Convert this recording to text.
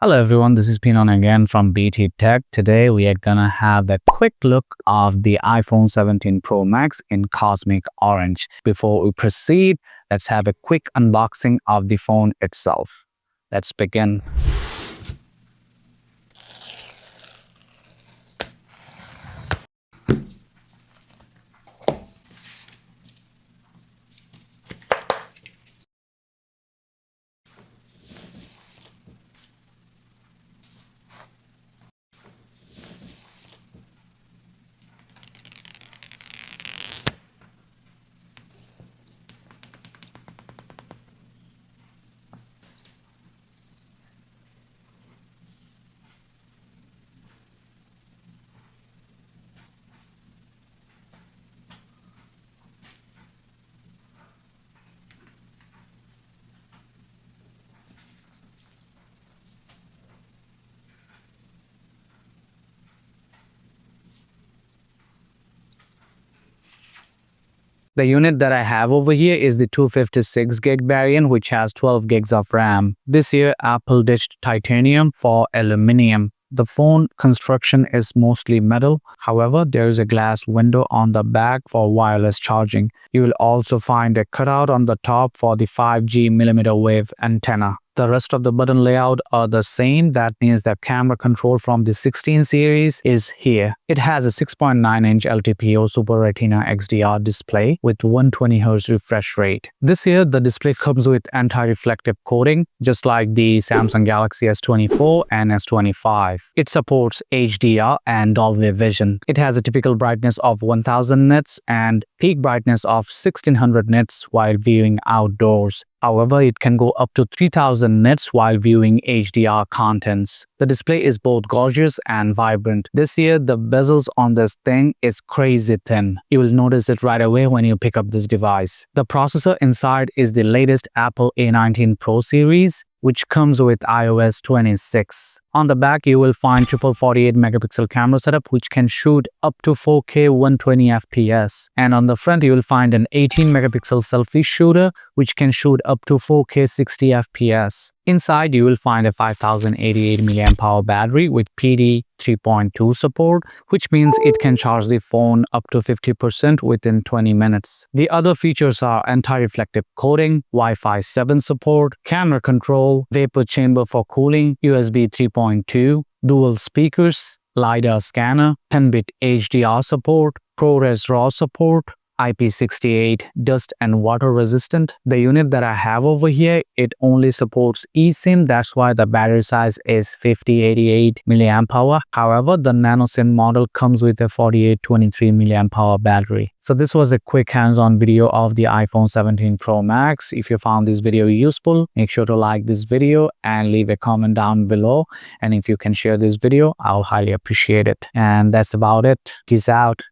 Hello everyone, this is Pinon again from BT Tech. Today we are gonna have a quick look of the iPhone 17 Pro Max in Cosmic Orange. Before we proceed, let's have a quick unboxing of the phone itself. Let's begin. The unit that I have over here is the 256 gig variant, which has 12 gigs of RAM. This year, Apple ditched titanium for aluminum. The phone construction is mostly metal. However, there is a glass window on the back for wireless charging. You will also find a cutout on the top for the 5G millimeter wave antenna. The rest of the button layout are the same. That means the camera control from the 16 series is here. It has a 6.9-inch LTPO Super Retina XDR display with 120Hz refresh rate. This year, the display comes with anti-reflective coating, just like the Samsung Galaxy S24 and S25. It supports HDR and Dolby Vision. It has a typical brightness of 1000 nits and peak brightness of 1600 nits while viewing outdoors. However, it can go up to 3000 nits while viewing HDR contents. The display is both gorgeous and vibrant. This year, the bezels on this thing is crazy thin. You will notice it right away when you pick up this device. The processor inside is the latest Apple A19 Pro series, which comes with iOS 26. On the back, you will find triple 48 megapixel camera setup, which can shoot up to 4K 120 FPS. And on the front, you will find an 18 megapixel selfie shooter, which can shoot up to 4K 60 FPS. Inside, you will find a 5088 mAh battery with PD 3.2 support, which means it can charge the phone up to 50% within 20 minutes. The other features are anti-reflective coating, Wi-Fi 7 support, camera control, vapor chamber for cooling, USB 3.2, dual speakers, LiDAR scanner, 10-bit HDR support, ProRes RAW support, IP68 dust and water resistant. The unit that I have over here, it only supports eSIM. That's why the battery size is 5088 mAh. However, the nano SIM model comes with a 4823 mAh battery. So this was a quick hands-on video of the iPhone 17 Pro Max. If you found this video useful, make sure to like this video and leave a comment down below. And if you can share this video, I'll highly appreciate it. And that's about it. Peace out.